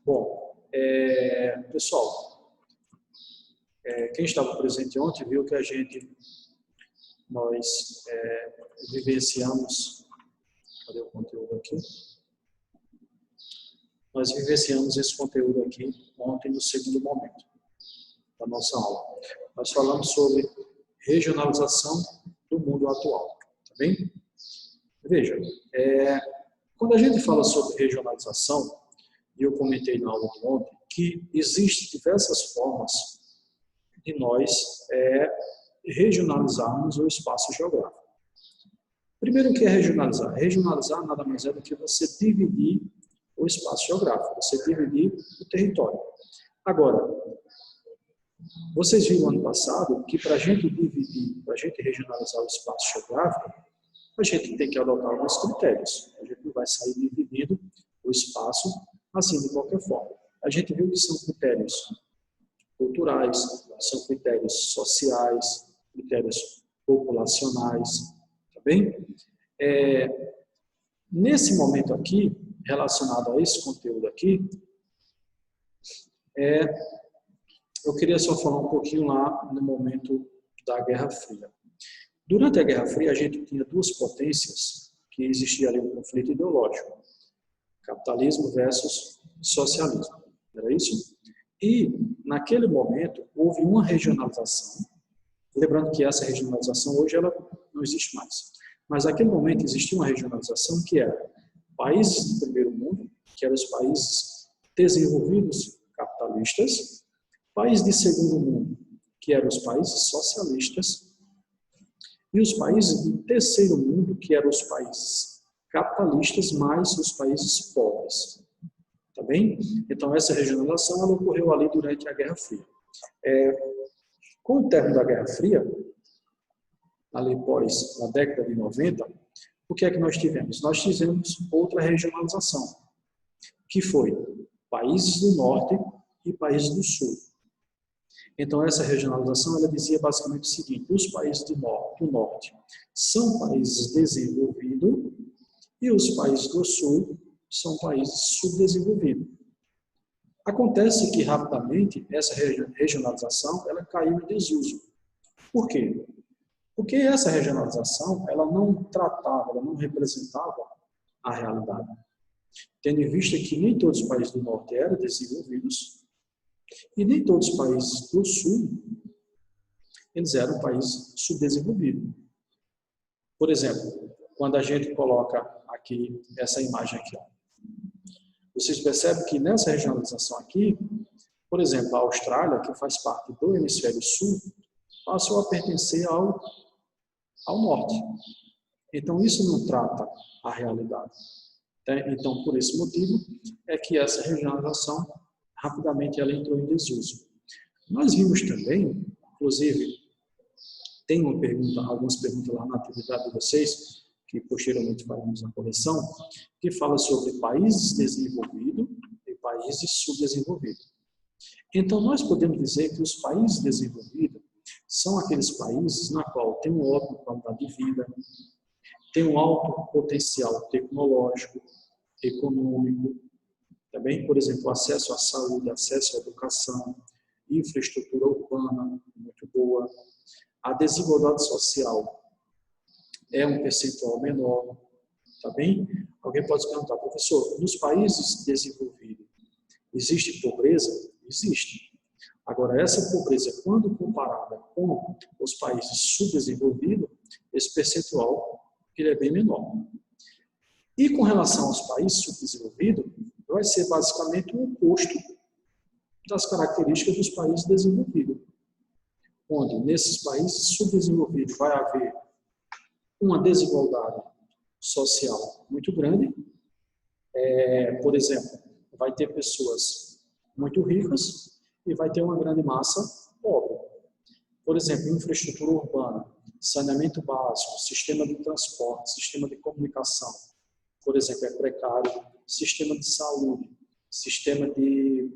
Bom, pessoal, quem estava presente ontem viu que nós vivenciamos, cadê o conteúdo aqui? Nós vivenciamos esse conteúdo aqui ontem no segundo momento da nossa aula. Nós falamos sobre regionalização do mundo atual, tá bem? Veja, quando a gente fala sobre regionalização, e eu comentei na aula de ontem, que existem diversas formas de nós regionalizarmos o espaço geográfico. Primeiro, o que é regionalizar? Regionalizar nada mais é do que você dividir o espaço geográfico, você dividir o território. Agora, vocês viram ano passado que para a gente dividir, para a gente regionalizar o espaço geográfico, a gente tem que adotar alguns critérios. A gente não vai sair dividindo o espaço assim de qualquer forma. A gente viu que são critérios culturais, são critérios sociais, critérios populacionais, tá bem? Nesse momento aqui, relacionado a esse conteúdo aqui, eu queria só falar um pouquinho lá no momento da Guerra Fria. Durante a Guerra Fria, a gente tinha duas potências que existia ali um conflito ideológico. Capitalismo versus socialismo. Era isso? E, naquele momento, houve uma regionalização. Lembrando que essa regionalização hoje ela não existe mais. Mas, naquele momento, existia uma regionalização que era países do primeiro mundo, que eram os países desenvolvidos capitalistas, países de segundo mundo, que eram os países socialistas, e os países de terceiro mundo, que eram os países capitalistas, mais os países pobres. Tá bem? Então, essa regionalização ela ocorreu ali durante a Guerra Fria. Com o término da Guerra Fria, ali após a década de 90, o que é que nós tivemos? Nós tivemos outra regionalização, que foi países do norte e países do sul. Então, essa regionalização ela dizia basicamente o seguinte: os países do norte são países desenvolvidos e os países do sul são países subdesenvolvidos. Acontece que, rapidamente, essa regionalização ela caiu em desuso. Por quê? Porque essa regionalização ela não tratava, ela não representava a realidade. Tendo em vista que nem todos os países do norte eram desenvolvidos e nem todos os países do sul eles eram países subdesenvolvidos. Por exemplo, quando a gente coloca aqui essa imagem aqui, ó, vocês percebem que nessa regionalização aqui, por exemplo, a Austrália, que faz parte do hemisfério sul, passou a pertencer ao norte. Então, isso não trata a realidade. Então, por esse motivo, é que essa regionalização, rapidamente, ela entrou em desuso. Nós vimos também, inclusive, tem algumas perguntas lá na atividade de vocês, que posteriormente faremos a correção, que fala sobre países desenvolvidos e países subdesenvolvidos. Então, nós podemos dizer que os países desenvolvidos são aqueles países na qual tem uma ótima qualidade de vida, tem um alto potencial tecnológico, econômico, também, por exemplo, acesso à saúde, acesso à educação, infraestrutura urbana muito boa, a desigualdade social é um percentual menor, tá bem? Alguém pode se perguntar: professor, nos países desenvolvidos existe pobreza? Existe. Agora, essa pobreza, quando comparada com os países subdesenvolvidos, esse percentual ele é bem menor. E com relação aos países subdesenvolvidos, vai ser basicamente o oposto das características dos países desenvolvidos, onde nesses países subdesenvolvidos vai haver uma desigualdade social muito grande. Por exemplo, vai ter pessoas muito ricas e vai ter uma grande massa pobre. Por exemplo, infraestrutura urbana, saneamento básico, sistema de transporte, sistema de comunicação, por exemplo, é precário, sistema de saúde, sistema de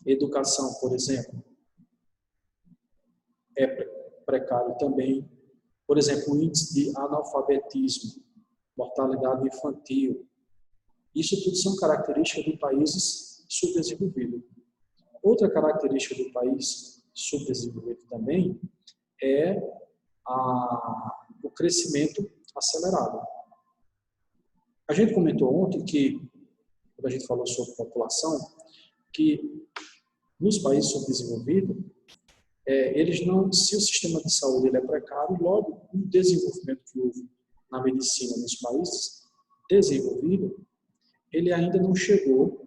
educação, por exemplo, é precário também. Por exemplo, o índice de analfabetismo, mortalidade infantil. Isso tudo são características de países subdesenvolvido. Outra característica do país subdesenvolvido também é o crescimento acelerado. A gente comentou ontem que, quando a gente falou sobre população, que nos países subdesenvolvidos, eles não, se o sistema de saúde ele é precário, logo o desenvolvimento que houve na medicina nos países desenvolvidos, ele ainda não chegou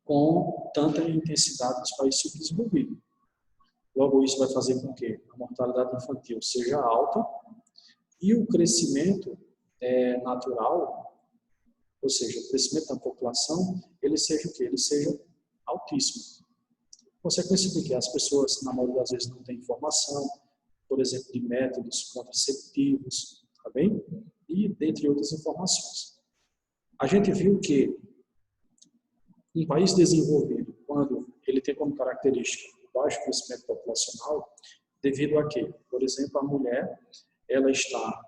com tanta intensidade nos países subdesenvolvidos. Logo, isso vai fazer com que a mortalidade infantil seja alta e o crescimento natural, ou seja, o crescimento da população, ele seja o quê? Ele seja altíssimo. Consequência de que as pessoas, na maioria das vezes, não têm informação, por exemplo, de métodos contraceptivos, tá bem? E dentre outras informações. A gente viu que um país desenvolvido, quando ele tem como característica o baixo crescimento populacional, devido a quê? Por exemplo, a mulher, ela está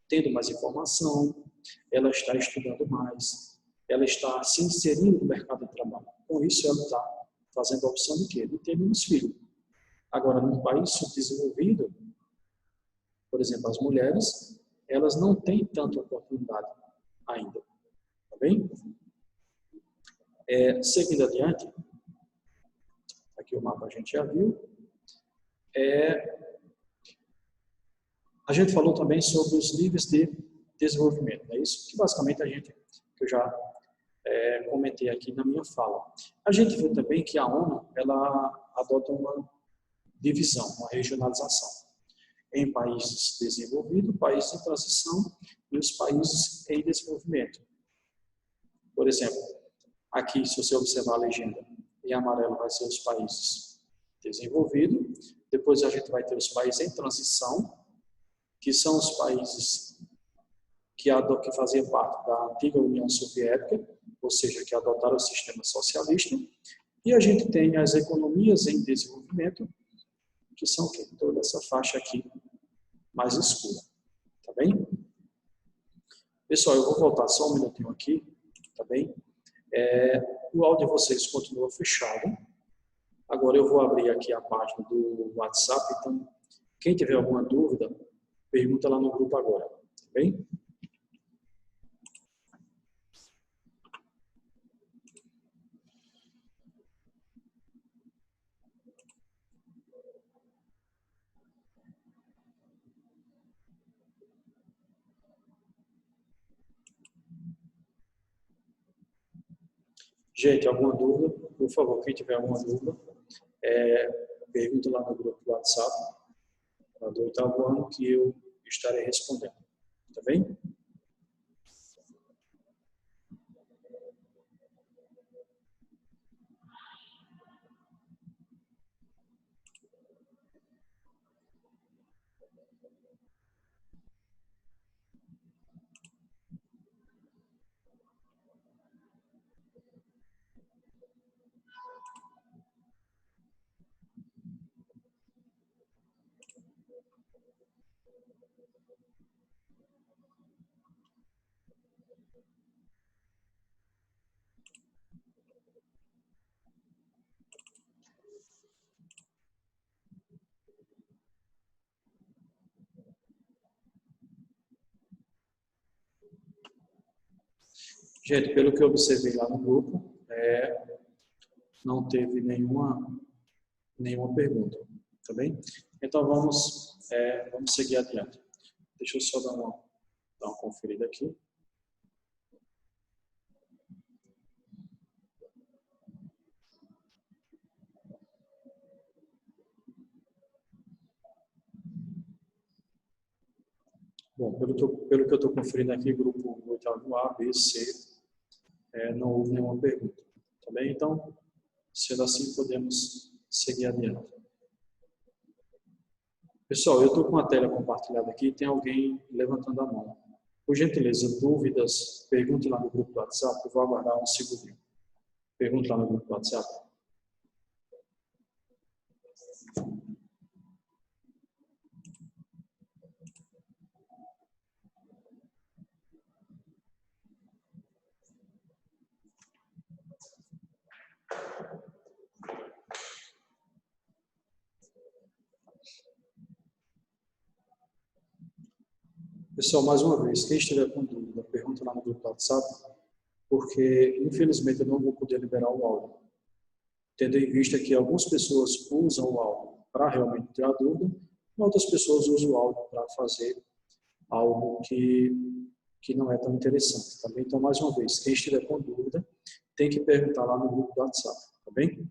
tendo mais informação, ela está estudando mais, ela está se inserindo no mercado de trabalho. Com isso, ela está fazendo a opção de quê? De ter menos filhos. Agora, num país subdesenvolvido, por exemplo, as mulheres, elas não têm tanta oportunidade ainda. Tá bem? Seguindo adiante, aqui o mapa a gente já viu. A gente falou também sobre os níveis de desenvolvimento, é isso? Que basicamente que eu já comentei aqui na minha fala. A gente viu também que a ONU, ela adota uma divisão, uma regionalização em países desenvolvidos, países em transição e os países em desenvolvimento. Por exemplo, aqui, se você observar a legenda, em amarelo vai ser os países desenvolvidos, depois a gente vai ter os países em transição, que são os países que faziam parte da antiga União Soviética, ou seja, que adotaram o sistema socialista, e a gente tem as economias em desenvolvimento, que são o quê? Toda essa faixa aqui mais escura, tá bem? Pessoal, eu vou voltar só um minutinho aqui, tá bem? O áudio de vocês continua fechado. Agora eu vou abrir aqui a página do WhatsApp, então quem tiver alguma dúvida, pergunta lá no grupo agora, tá bem? Gente, alguma dúvida? Por favor, quem tiver alguma dúvida, pergunta lá no grupo do WhatsApp, do 8º ano, que eu estarei respondendo. Tá bem? Gente, pelo que eu observei lá no grupo, não teve nenhuma pergunta, tá bem? Então vamos seguir adiante. Deixa eu só dar uma conferida aqui. Bom, pelo que eu estou conferindo aqui, grupo 8º A, B, C, não houve nenhuma pergunta, tá bem? Então, sendo assim, podemos seguir adiante. Pessoal, eu estou com a tela compartilhada aqui, tem alguém levantando a mão. Por gentileza, dúvidas, pergunte lá no grupo do WhatsApp, eu vou aguardar um segundinho. Pergunte lá no grupo do WhatsApp. Pessoal, mais uma vez, quem estiver com dúvida, pergunta lá no grupo do WhatsApp, porque infelizmente eu não vou poder liberar o áudio. Tendo em vista que algumas pessoas usam o áudio para realmente ter a dúvida, outras pessoas usam o áudio para fazer algo que não é tão interessante, tá bem? Então, mais uma vez, quem estiver com dúvida, tem que perguntar lá no grupo do WhatsApp, tá bem?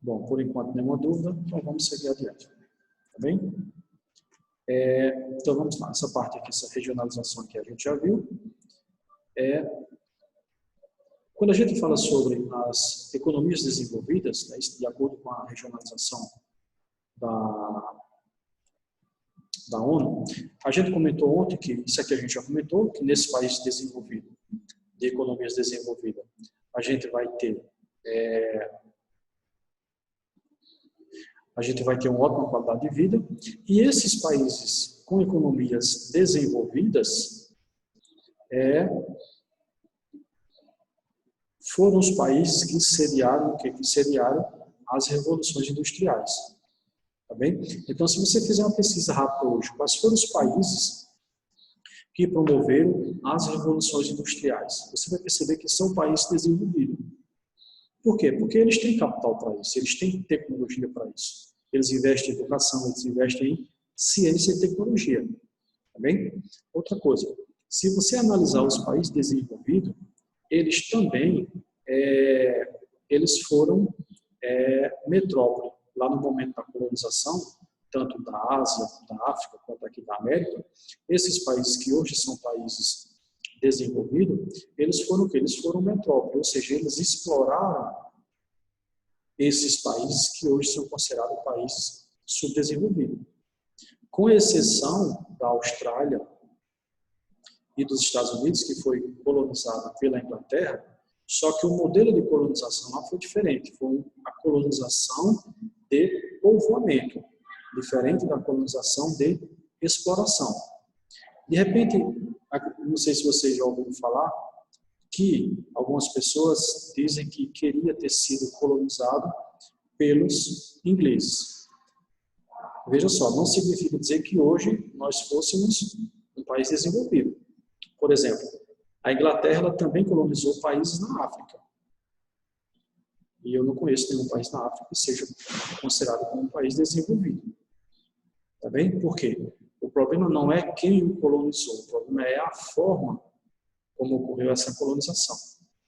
Bom, por enquanto nenhuma dúvida, então vamos seguir adiante, tá bem? Então vamos lá, essa parte aqui, essa regionalização que a gente já viu, quando a gente fala sobre as economias desenvolvidas, né, de acordo com a regionalização da ONU, a gente comentou ontem que, isso aqui a gente já comentou, que nesse país desenvolvido, de economias desenvolvidas, a gente vai ter uma ótima qualidade de vida, e esses países com economias desenvolvidas foram os países que seriaram as revoluções industriais. Tá bem? Então, se você fizer uma pesquisa rápida hoje, quais foram os países que promoveram as revoluções industriais? Você vai perceber que são países desenvolvidos. Por quê? Porque eles têm capital para isso, eles têm tecnologia para isso. Eles investem em educação, eles investem em ciência e tecnologia. Tá bem? Outra coisa, se você analisar os países desenvolvidos, eles também eles foram metrópole. Lá no momento da colonização, tanto da Ásia, da África, quanto aqui da América, esses países que hoje são países desenvolvidos, eles foram o quê? Eles foram metrópole, ou seja, eles exploraram esses países que hoje são considerados países subdesenvolvidos. Com exceção da Austrália e dos Estados Unidos, que foi colonizada pela Inglaterra, só que o modelo de colonização lá foi diferente, foi a colonização de povoamento, diferente da colonização de exploração. De repente, não sei se vocês já ouviram falar, que algumas pessoas dizem que queria ter sido colonizado pelos ingleses. Veja só, não significa dizer que hoje nós fôssemos um país desenvolvido. Por exemplo, a Inglaterra ela também colonizou países na África. E eu não conheço nenhum país na África que seja considerado como um país desenvolvido. Tá bem? Por quê? O problema não é quem o colonizou, o problema é a forma como ocorreu essa colonização.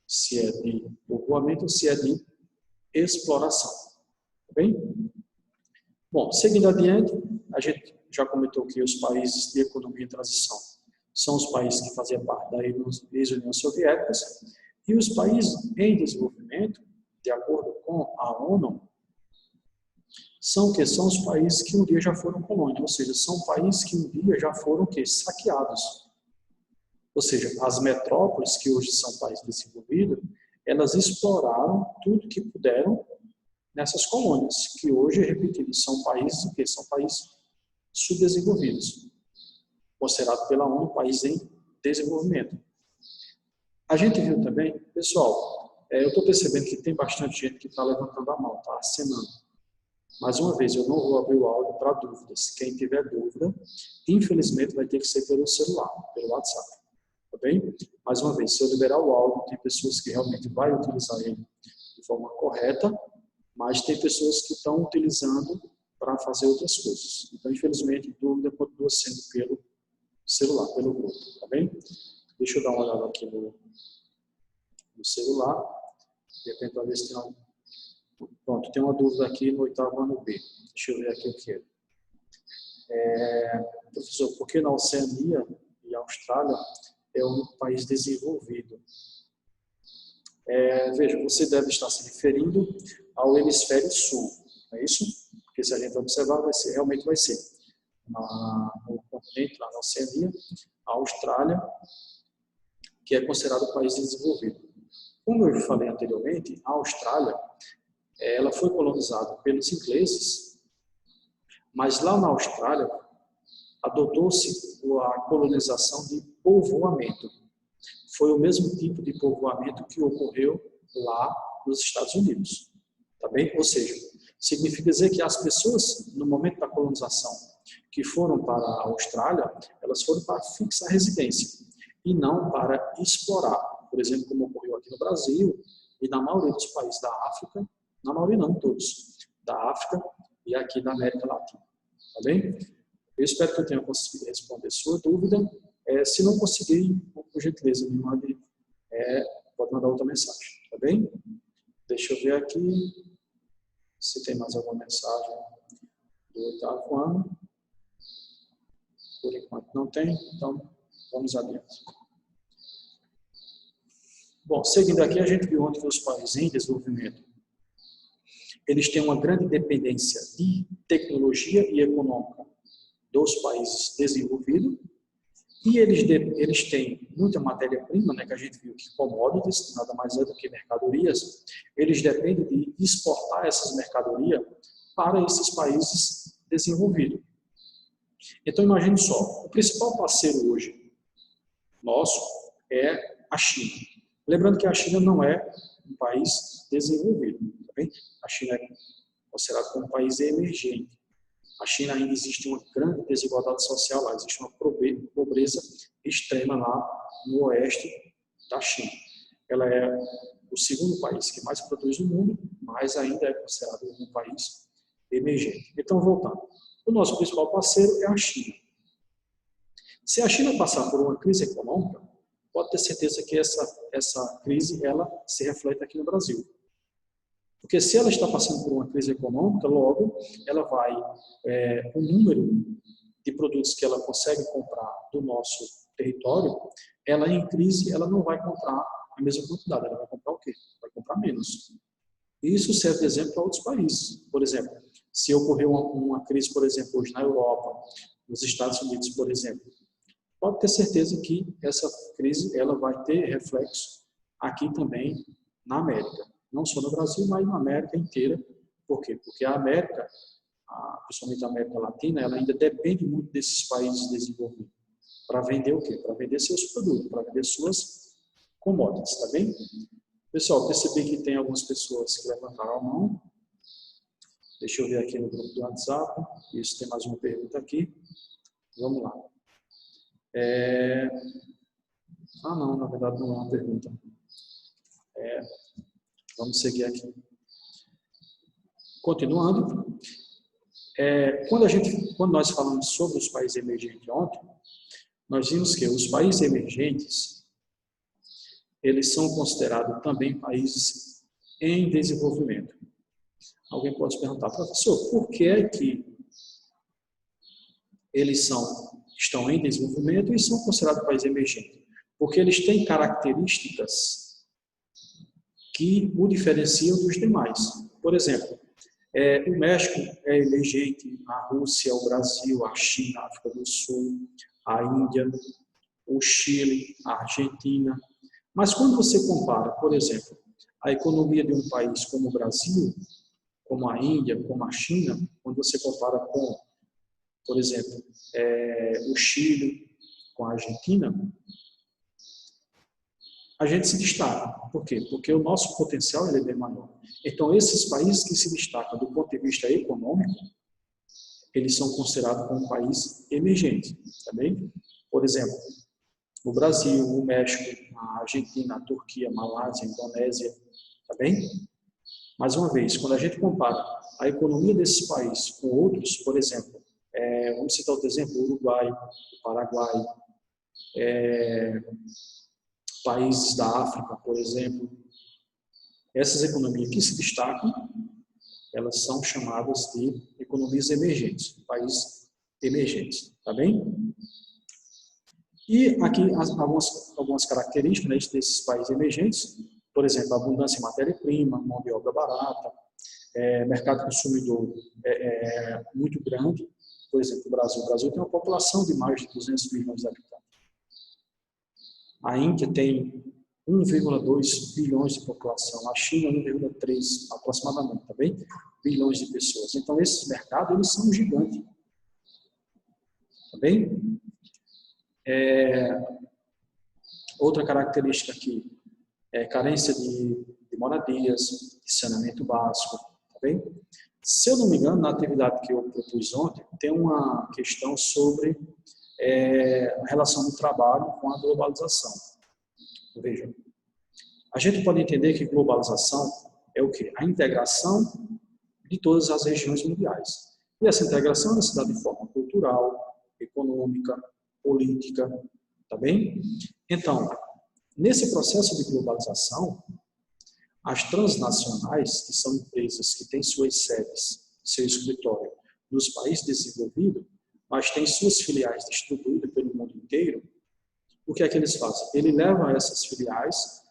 Se é de povoamento ou se é de exploração. Tá bem? Bom, seguindo adiante, a gente já comentou que os países de economia em transição são os países que faziam parte da ex-União Soviética, e os países em desenvolvimento, de acordo com a ONU, são os países que um dia já foram colônia, ou seja, são países que um dia já foram saqueados. Ou seja, as metrópoles, que hoje são países desenvolvidos, elas exploraram tudo que puderam nessas colônias, que hoje, repetido, são países são países subdesenvolvidos, considerado pela ONU país em desenvolvimento. A gente viu também, pessoal, eu estou percebendo que tem bastante gente que está levantando a mão, está acenando. Mais uma vez, eu não vou abrir o áudio para dúvidas. Quem tiver dúvida, infelizmente vai ter que ser pelo celular, pelo WhatsApp. Tá bem? Mais uma vez, se eu liberar o áudio, tem pessoas que realmente vão utilizar ele de forma correta, mas tem pessoas que estão utilizando para fazer outras coisas. Então, infelizmente, dúvida continua sendo pelo celular, pelo grupo, tá bem? Deixa eu dar uma olhada aqui no celular, de repente, talvez tenha um... Pronto, tem uma dúvida aqui no 8º ano B. Deixa eu ver aqui o que é. Professor, por que na Oceania e Austrália é o único país desenvolvido? Veja, você deve estar se referindo ao hemisfério sul, não é isso? Porque se a gente observar, realmente vai ser no continente, lá na Oceania, a Austrália, que é considerado o país desenvolvido. Como eu falei anteriormente, a Austrália ela foi colonizada pelos ingleses, mas lá na Austrália adotou-se a colonização de povoamento. foi o mesmo tipo de povoamento que ocorreu lá nos Estados Unidos. Tá bem? Ou seja, significa dizer que as pessoas, no momento da colonização, que foram para a Austrália, elas foram para fixar residência e não para explorar. Por exemplo, como ocorreu aqui no Brasil e na maioria dos países da África, na maioria não, todos, da África e aqui da América Latina. Tá bem? Eu espero que eu tenha conseguido responder sua dúvida. Se não conseguir, por gentileza, me mande, pode mandar outra mensagem. Tá bem? Deixa eu ver aqui se tem mais alguma mensagem do 8º ano. Por enquanto não tem, então vamos adiante. Bom, seguindo aqui, a gente viu ontem que os países em desenvolvimento, eles têm uma grande dependência de tecnologia e econômica dos países desenvolvidos, e eles têm muita matéria-prima, né, que a gente viu que commodities, nada mais é do que mercadorias, eles dependem de exportar essas mercadorias para esses países desenvolvidos. Então, imagine só, o principal parceiro hoje nosso é a China. Lembrando que a China não é um país desenvolvido, tá bem? A China é considerada como um país emergente. A China ainda existe uma grande desigualdade social lá, existe uma pobreza extrema lá no oeste da China. Ela é o segundo país que mais produz no mundo, mas ainda é considerado um país emergente. Então, voltando. O nosso principal parceiro é a China. Se a China passar por uma crise econômica, pode ter certeza que essa crise ela se reflete aqui no Brasil. Porque se ela está passando por uma crise econômica, logo ela vai, o número de produtos que ela consegue comprar do nosso território, ela em crise, ela não vai comprar a mesma quantidade, ela vai comprar o quê? Vai comprar menos. E isso serve de exemplo para outros países. Por exemplo, se ocorrer uma crise, por exemplo, hoje na Europa, nos Estados Unidos, por exemplo, pode ter certeza que essa crise ela vai ter reflexo aqui também na América. Não só no Brasil, mas na América inteira. Por quê? Porque a América, principalmente a América Latina, ela ainda depende muito desses países desenvolvidos. Para vender o quê? Para vender seus produtos, para vender suas commodities, tá bem? Pessoal, percebi que tem algumas pessoas que levantaram a mão. Deixa eu ver aqui no grupo do WhatsApp. Isso, tem mais uma pergunta aqui. Vamos lá. Não, na verdade não é uma pergunta. Vamos seguir aqui. Continuando. Quando nós falamos sobre os países emergentes ontem, nós vimos que os países emergentes, eles são considerados também países em desenvolvimento. Alguém pode se perguntar, professor, por que é que eles estão em desenvolvimento e são considerados países emergentes? Porque eles têm características que o diferenciam dos demais. Por exemplo, o México é emergente, a Rússia, o Brasil, a China, a África do Sul, a Índia, o Chile, a Argentina. Mas quando você compara, por exemplo, a economia de um país como o Brasil, como a Índia, como a China, quando você compara com, por exemplo, o Chile, com a Argentina, a gente se destaca. Por quê? Porque o nosso potencial ele é bem maior. Então, esses países que se destacam do ponto de vista econômico, eles são considerados como um país emergente. Tá bem? Por exemplo, o Brasil, o México, a Argentina, a Turquia, a Malásia, a Indonésia. Tá bem? Mais uma vez, quando a gente compara a economia desses países com outros, por exemplo, vamos citar outro exemplo, o Uruguai, o Paraguai, países da África, por exemplo, essas economias que se destacam, elas são chamadas de economias emergentes, países emergentes, tá bem? E aqui algumas características, né, desses países emergentes, por exemplo, abundância em matéria-prima, mão de obra barata, mercado consumidor muito grande. Por exemplo, o Brasil tem uma população de mais de 200 milhões de habitantes. A Índia tem 1,2 bilhões de população, a China 1,3 aproximadamente, tá bem? Bilhões de pessoas. Então, esses mercados, eles são gigantes. Tá bem? Outra característica aqui é carência de moradias, de saneamento básico, tá bem? Se eu não me engano, na atividade que eu propus ontem, tem uma questão sobre a relação do trabalho com a globalização. Veja, a gente pode entender que globalização é o quê? A integração de todas as regiões mundiais. E essa integração é se dá de forma cultural, econômica, política, tá bem? Então, nesse processo de globalização, as transnacionais, que são empresas que têm suas sedes, seu escritório nos países desenvolvidos, mas têm suas filiais distribuídas pelo mundo inteiro, o que é que eles fazem? Eles levam essas filiais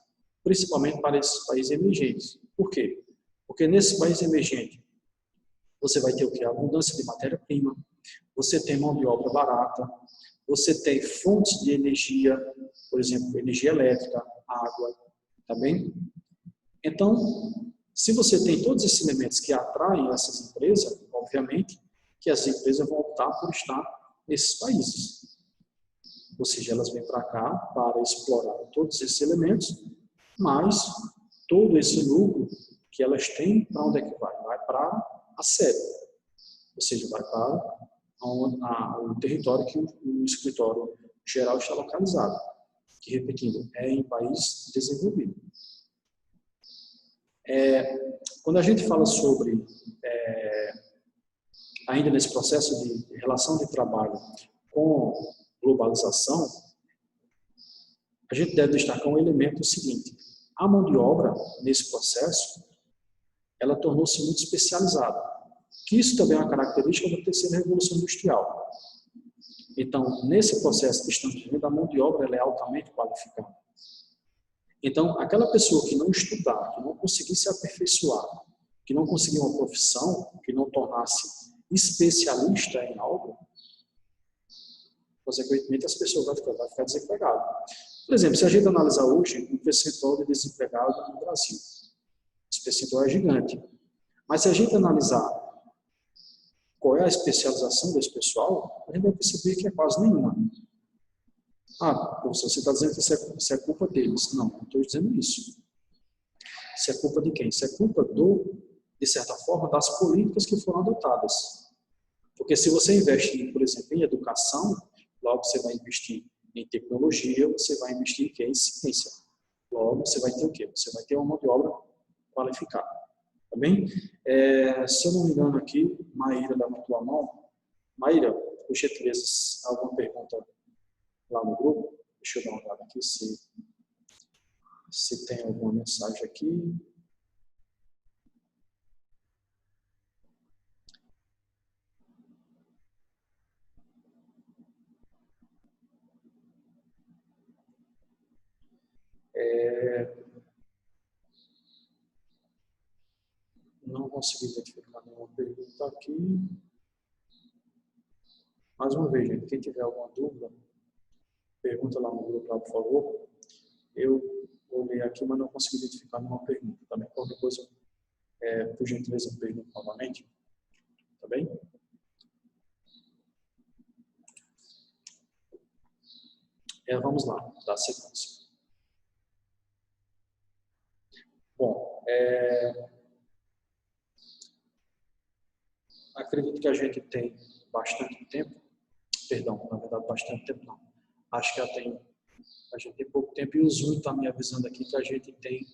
principalmente para esses países emergentes. Por quê? Porque nesse país emergente, você vai ter o quê? Abundância de matéria-prima, você tem mão de obra barata, você tem fontes de energia, por exemplo, energia elétrica, água, tá bem? Então, se você tem todos esses elementos que atraem essas empresas, obviamente que as empresas vão optar por estar nesses países. Ou seja, elas vêm para cá para explorar todos esses elementos, mas todo esse lucro que elas têm, para onde é que vai? Vai para a sede. Ou seja, vai para o território que o escritório geral está localizado. Que, repetindo, é em país desenvolvido. Quando a gente fala sobre, ainda nesse processo de relação de trabalho com globalização, a gente deve destacar um elemento seguinte: a mão de obra, nesse processo, ela tornou-se muito especializada. Que isso também é uma característica da terceira revolução industrial. Então, nesse processo que estamos vivendo, a mão de obra ela é altamente qualificada. Então, aquela pessoa que não estudar, que não conseguir se aperfeiçoar, que não conseguir uma profissão, que não tornasse especialista em algo, consequentemente as pessoas vão ficar desempregadas. Por exemplo, se a gente analisar hoje o percentual de desempregados no Brasil, esse percentual é gigante. Mas se a gente analisar qual é a especialização desse pessoal, a gente vai perceber que é quase nenhuma. Professor, você está dizendo que isso é culpa deles. Não estou dizendo isso. Isso é culpa de quem? Isso é culpa, de certa forma, das políticas que foram adotadas. Porque se você investe, por exemplo, em educação, logo você vai investir em tecnologia, você vai investir em ciência. Logo, você vai ter o quê? Você vai ter uma mão de obra qualificada. Tá bem? Se eu não me engano aqui, Maíra levantou a mão. Maíra, por gentileza, alguma pergunta lá no grupo? Deixa eu dar uma olhada aqui se tem alguma mensagem aqui. Não consegui identificar nenhuma pergunta aqui. Mais uma vez, gente, quem tiver alguma dúvida, pergunta lá no grupo, por favor. Eu olhei aqui, mas não consegui identificar nenhuma pergunta. Também qualquer coisa, por gentileza, pergunta novamente. Tá bem? Vamos lá, dar sequência. Bom, acredito que a gente tem bastante tempo. Perdão, na verdade, bastante tempo não. Acho que a gente tem pouco tempo e o Zoom está me avisando aqui que a gente tem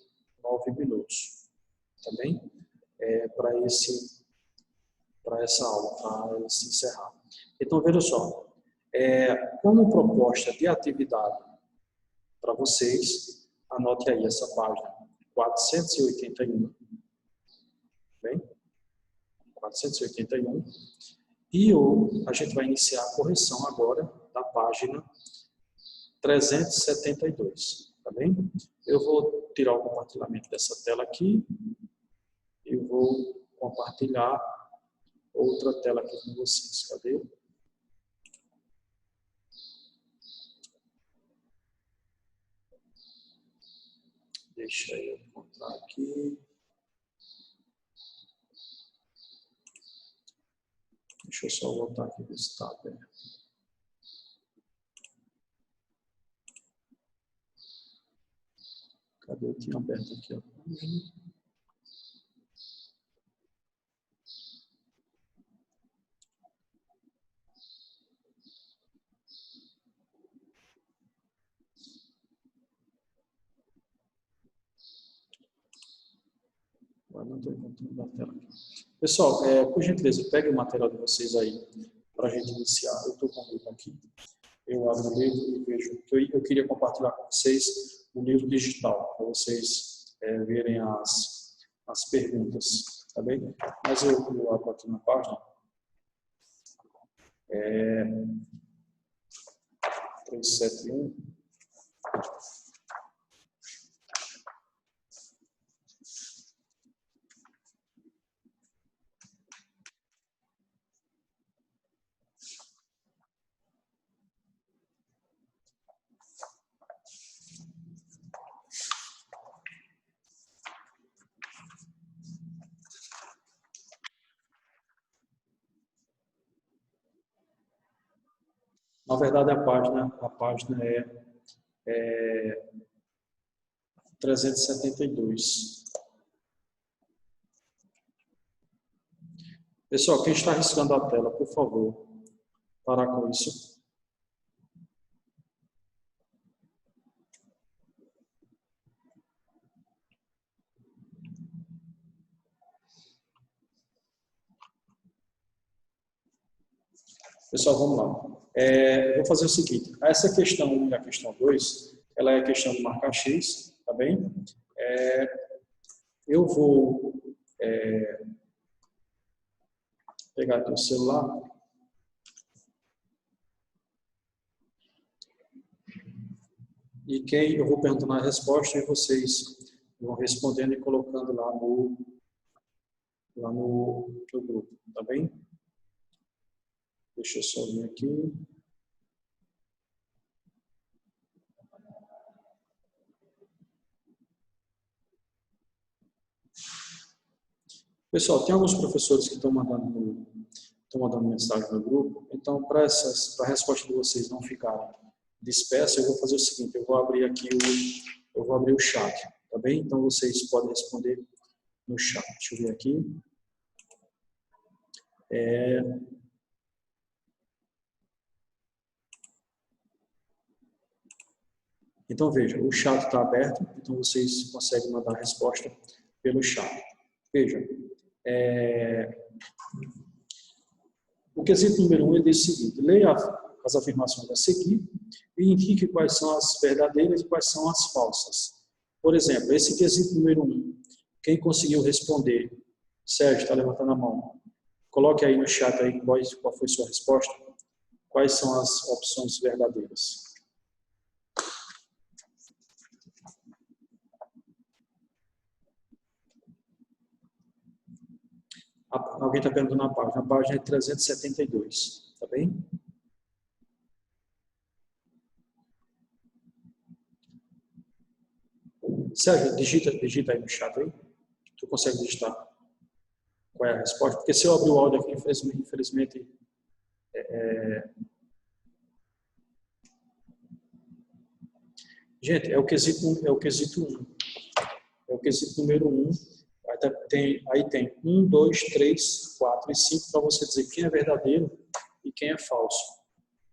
9 minutos. Tá bem? Para essa aula, para se encerrar. Então, veja só. Como proposta de atividade para vocês, anote aí essa página 481. Bem? 481. E a gente vai iniciar a correção agora da página 372. Tá bem? Eu vou tirar o compartilhamento dessa tela aqui e vou compartilhar outra tela aqui com vocês. Cadê? Deixa eu encontrar aqui. Deixa eu só voltar aqui no estado. Cadê? Eu tinha aberto aqui, ó. Agora não estou encontrando a tela aqui. Pessoal, por gentileza, pegue o material de vocês aí para a gente iniciar. Eu estou com o livro aqui. Eu abro o livro e vejo que eu queria compartilhar com vocês o livro digital, para vocês verem as perguntas, tá bem? Mas eu abro aqui na página 371. Na verdade, a página é 372. Pessoal, quem está riscando a tela, por favor, parar com isso. Pessoal, vamos lá. Vou fazer o seguinte, essa questão 1 e a questão 2, ela é a questão de marcar X, tá bem? Eu vou pegar aqui o celular. E eu vou perguntando a resposta e vocês vão respondendo e colocando lá no grupo, tá bem? Deixa eu só vir aqui. Pessoal, tem alguns professores que estão mandando mensagem no grupo, então para a resposta de vocês não ficarem dispersa, eu vou fazer o seguinte, eu vou abrir o chat, tá bem? Então vocês podem responder no chat. Deixa eu ver aqui. Então veja, o chat está aberto, então vocês conseguem mandar a resposta pelo chat. Veja, o quesito número 1 ele diz o seguinte, leia as afirmações a seguir e indique quais são as verdadeiras e quais são as falsas. Por exemplo, esse quesito número 1, quem conseguiu responder? Sérgio, está levantando a mão. Coloque aí no chat aí qual foi sua resposta. Quais são as opções verdadeiras? Alguém está perguntando na página. A página é 372, tá bem? Sérgio, digita aí no chat aí. Tu consegue digitar qual é a resposta? Porque se eu abrir o áudio aqui, infelizmente Gente, é o quesito 1. É o quesito número 1. Aí tem 1, 2, 3, 4 e 5 para você dizer quem é verdadeiro e quem é falso.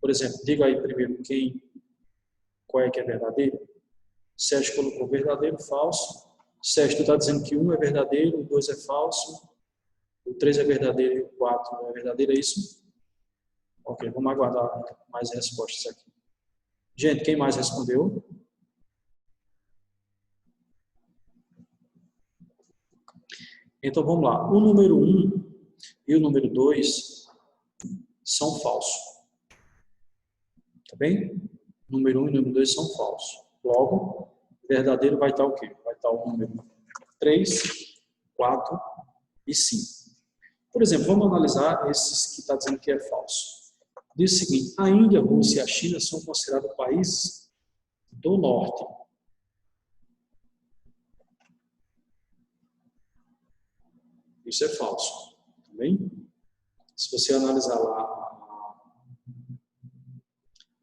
Por exemplo, diga aí primeiro qual é que é verdadeiro. Sérgio colocou verdadeiro, falso. Sérgio, tu está dizendo que 1 é verdadeiro, o 2 é falso, o 3 é verdadeiro e o 4 não é verdadeiro, é isso? Ok, vamos aguardar mais respostas aqui. Gente, quem mais respondeu? Então, vamos lá. O número 1 e o número 2 são falsos. Tá bem? O número 1 e o número 2 são falsos. Logo, verdadeiro vai estar o quê? Vai estar o número 3, 4 e 5. Por exemplo, vamos analisar esses que está dizendo que é falso. Diz o seguinte, a Índia, a Rússia e a China são considerados países do norte. Isso é falso, tá bem? Se você analisar lá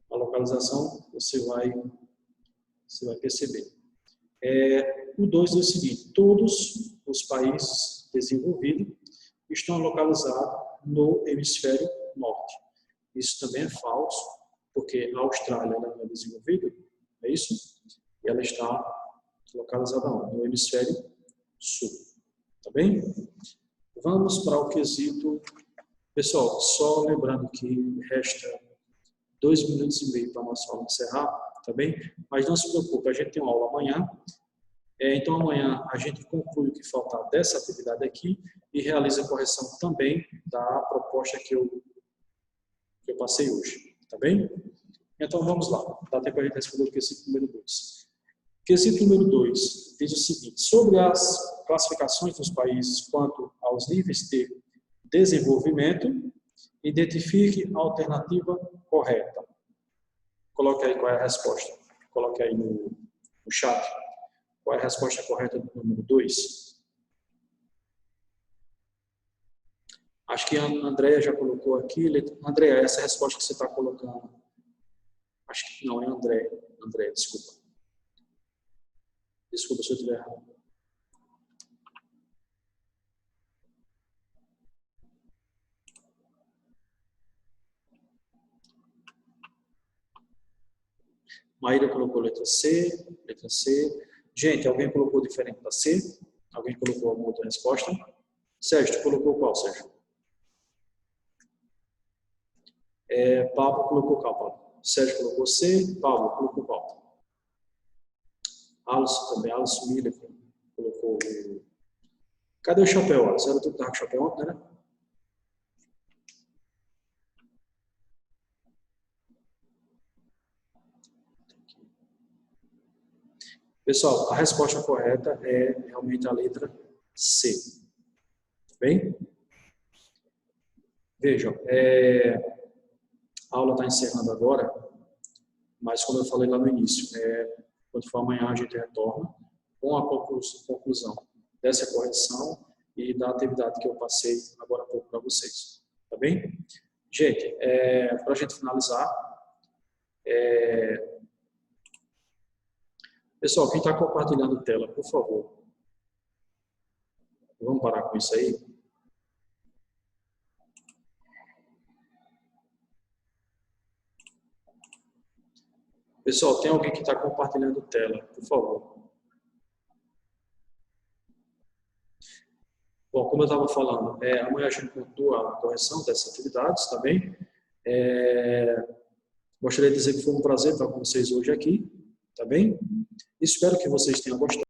a localização, você vai perceber. O 2 diz o seguinte: todos os países desenvolvidos estão localizados no hemisfério norte. Isso também é falso, porque a Austrália não é desenvolvida, é isso? E ela está localizada no hemisfério sul. Tá bem? Vamos para o quesito. Pessoal, só lembrando que resta 2 minutos e meio para a nossa aula encerrar, tá bem? Mas não se preocupe, a gente tem uma aula amanhã. Então, amanhã a gente conclui o que faltar dessa atividade aqui e realiza a correção também da proposta que eu passei hoje, tá bem? Então, vamos lá. Dá tempo para a gente responder o quesito número 2. Quesito número 2 diz o seguinte: sobre as classificações dos países quanto aos níveis de desenvolvimento, identifique a alternativa correta. Coloque aí qual é a resposta. Coloque aí no chat. Qual é a resposta correta do número 2? Acho que a Andréia já colocou aqui. Andréia, essa resposta que você está colocando. Acho que não, é Andréia, desculpa. Desculpa se eu estiver errado. Maíra colocou letra C, letra C. Gente, alguém colocou diferente da C? Alguém colocou alguma outra resposta? Sérgio, tu colocou qual, Sérgio? Pablo colocou qual, Pablo? Sérgio colocou C, Pablo colocou qual? Alisson também, Alisson Miller colocou. Cadê o chapéu, Alisson? Era tudo que estava com chapéu ontem, né? Pessoal, a resposta correta é realmente a letra C. Tá bem? Vejam, a aula está encerrando agora, mas como eu falei lá no início, quando for amanhã a gente retorna com a conclusão dessa correção e da atividade que eu passei agora há pouco para vocês. Tá bem? Gente, para a gente finalizar, pessoal, quem está compartilhando tela, por favor, vamos parar com isso aí? Pessoal, tem alguém que está compartilhando tela, por favor. Bom, como eu estava falando, amanhã a gente continua a correção dessas atividades, tá bem? Gostaria de dizer que foi um prazer estar com vocês hoje aqui, tá bem? Espero que vocês tenham gostado.